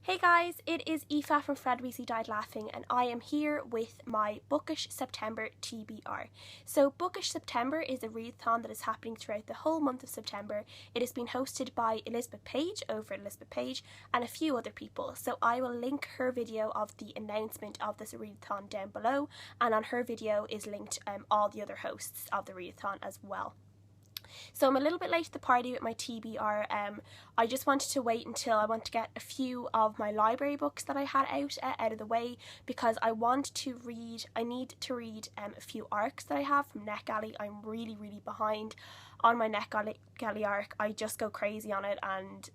Hey guys, it is Aoife from Fred Weasley Died Laughing and I am here with my Bookish September TBR. So Bookish September is a readathon that is happening throughout the whole month of September. It is being hosted by Elizabeth Page over at Elizabeth Page and a few other people. So I will link her video of the announcement of this readathon down below, and on her video is linked all the other hosts of the readathon as well. So I'm a little bit late to the party with my TBR. I just wanted to wait until I want to get a few of my library books that I had out of the way, because I need to read a few arcs that I have from NetGalley. I'm really behind on my NetGalley arc. I just go crazy on it, and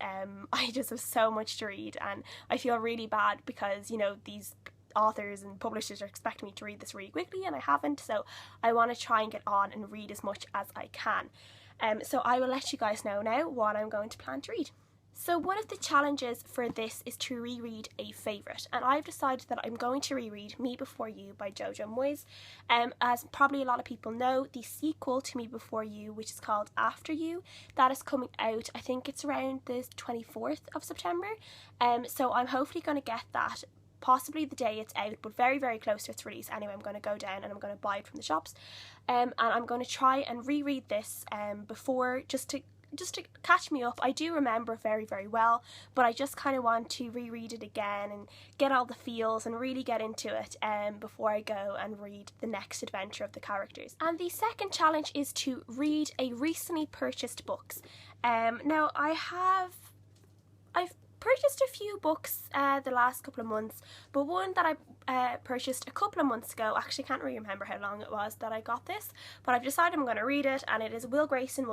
I just have so much to read, and I feel really bad because, you know, these authors and publishers are expecting me to read this really quickly and I haven't, so I want to try and get on and read as much as I can. So I will let you guys know now what I'm going to plan to read. So one of the challenges for this is to reread a favourite, and I've decided that I'm going to reread Me Before You by JoJo Moyes. As probably a lot of people know, the sequel to Me Before You, which is called After You, that is coming out, I think it's around the 24th of September. So I'm hopefully going to get that possibly the day it's out, but very close to its release. Anyway, I'm going to go down and I'm going to buy it from the shops, and I'm going to try and reread this before, just to catch me up. I do remember very well, but I just kind of want to reread it again and get all the feels and really get into it before I go and read the next adventure of the characters. And the second challenge is to read a recently purchased books. Now I've purchased a few books the last couple of months, but one that I purchased a couple of months ago, actually can't really remember how long it was that I got this, but I've decided I'm going to read it, and it is Will Grayson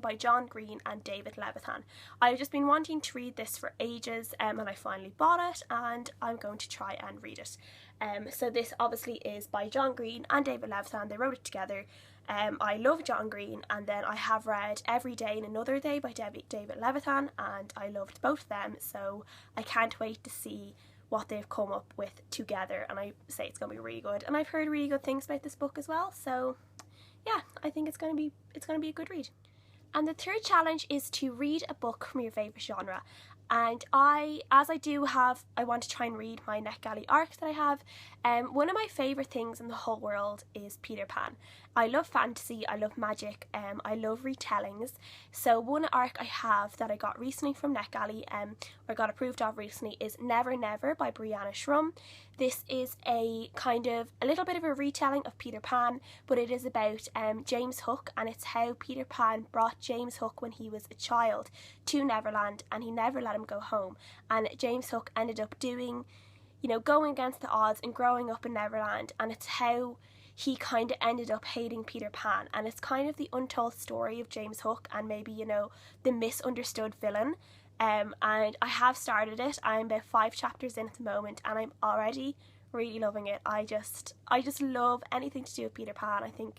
by John Green and David Levithan. I've just been wanting to read this for ages, and I finally bought it, and I'm going to try and read it. So this obviously is by John Green and David Levithan. They wrote it together. I love John Green, and then I have read Every Day and Another Day by David Levithan, and I loved both of them, so I can't wait to see what they've come up with together, and I say it's going to be really good, and I've heard really good things about this book as well, so yeah, I think it's going to be a good read. And the third challenge is to read a book from your favourite genre. And I want to try and read my NetGalley arc that I have. One of my favourite things in the whole world is Peter Pan. I love fantasy, I love magic, I love retellings. So one arc I have that I got recently from NetGalley, or got approved of recently, is Never Never by Brianna Shrum. This is a little bit of a retelling of Peter Pan, but it is about James Hook, and it's how Peter Pan brought James Hook when he was a child to Neverland, and he never let him go home, and James Hook ended up going against the odds and growing up in Neverland, and it's how he kind of ended up hating Peter Pan, and it's kind of the untold story of James Hook and maybe, you know, the misunderstood villain. And I have started it. I'm about 5 chapters in at the moment, and I'm already really loving it. I just love anything to do with Peter Pan. I think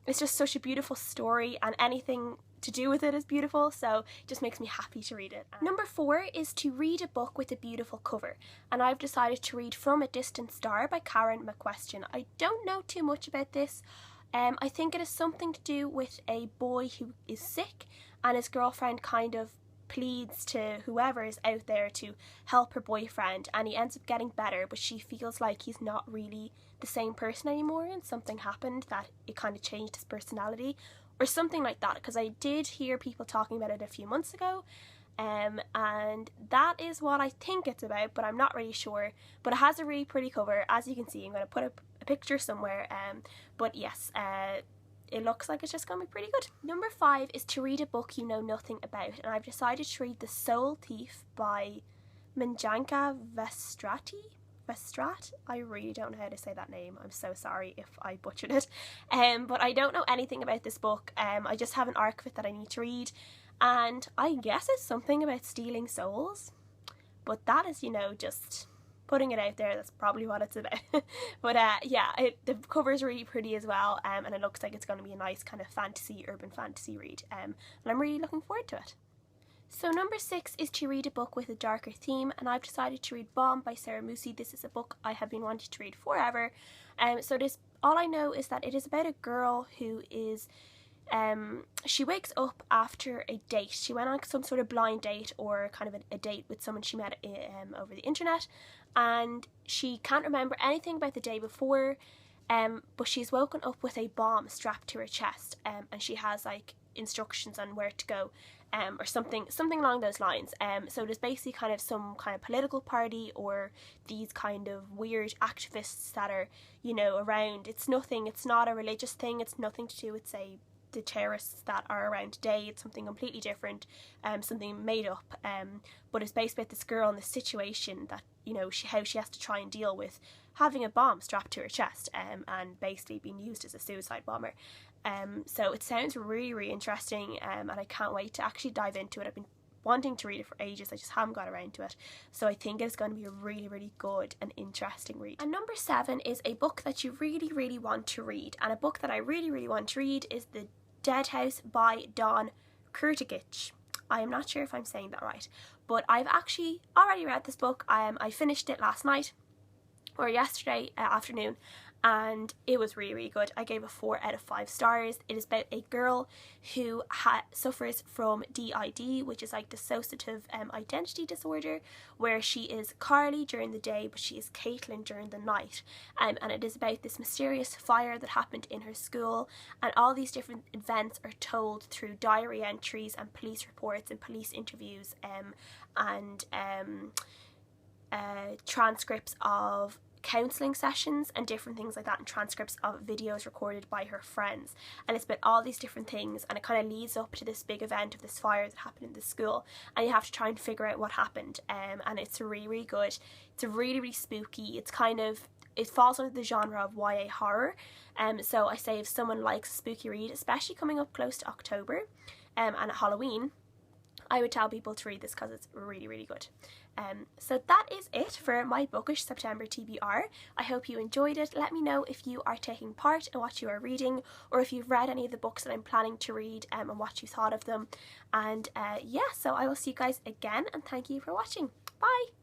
it's just such a beautiful story, and anything to do with it is beautiful, so it just makes me happy to read it. Number 4 is to read a book with a beautiful cover, and I've decided to read From a Distant Star by McQuestion. I don't know too much about this. I think it is something to do with a boy who is sick, and his girlfriend kind of pleads to whoever is out there to help her boyfriend, and he ends up getting better, but she feels like he's not really the same person anymore, and something happened that it kind of changed his personality or something like that, because I did hear people talking about it a few months ago, and that is what I think it's about, but I'm not really sure. But it has a really pretty cover, as you can see. I'm going to put a picture somewhere, but yes, it looks like it's just going to be pretty good. Number 5 is to read a book you know nothing about, and I've decided to read The Soul Thief by Majanka Verstraete. I really don't know how to say that name. I'm so sorry if I butchered it. But I don't know anything about this book. I just have an arc of it that I need to read, and I guess it's something about stealing souls. But that is, you know, just putting it out there. That's probably what it's about. But yeah, the cover is really pretty as well, and it looks like it's going to be a nice kind of urban fantasy read, and I'm really looking forward to it. So number 6 is to read a book with a darker theme, and I've decided to read Bomb by Mussi. This is a book I have been wanting to read forever. So all I know is that it is about a girl who is she wakes up after a date. She went on some sort of blind date or kind of a date with someone she met over the internet, and she can't remember anything about the day before, but she's woken up with a bomb strapped to her chest, and she has like instructions on where to go, or something along those lines. So there's basically kind of some kind of political party or these kind of weird activists that are, you know, around. It's not a religious thing, it's nothing to do with, say, the terrorists that are around today. It's something completely different, something made up, but it's based about this girl and the situation that, you know, how she has to try and deal with having a bomb strapped to her chest, and basically being used as a suicide bomber. So it sounds really, really interesting, and I can't wait to actually dive into it. I've been wanting to read it for ages, I just haven't got around to it, so I think it's going to be a really, really good and interesting read. And number 7 is a book that you really, really want to read, and a book that I really, really want to read is The Dead House by Don Kurtagich. I am not sure if I'm saying that right, but I've actually already read this book. I finished it last night or yesterday afternoon, and it was really, really good. I gave it 4 out of 5 stars. It is about a girl who suffers from DID, which is like dissociative identity disorder, where she is Carly during the day but she is Caitlin during the night, and it is about this mysterious fire that happened in her school, and all these different events are told through diary entries and police reports and police interviews, and transcripts of counselling sessions and different things like that, and transcripts of videos recorded by her friends. And it's about all these different things, and it kind of leads up to this big event of this fire that happened in the school, and you have to try and figure out what happened, and it's really, really good. It's really, really spooky. It falls under the genre of YA horror, so I say if someone likes a spooky read, especially coming up close to October and at Halloween, I would tell people to read this because it's really, really good. So that is it for my Bookish September TBR. I hope you enjoyed it. Let me know if you are taking part in what you are reading, or if you've read any of the books that I'm planning to read, and what you thought of them. And yeah, so I will see you guys again, and thank you for watching. Bye!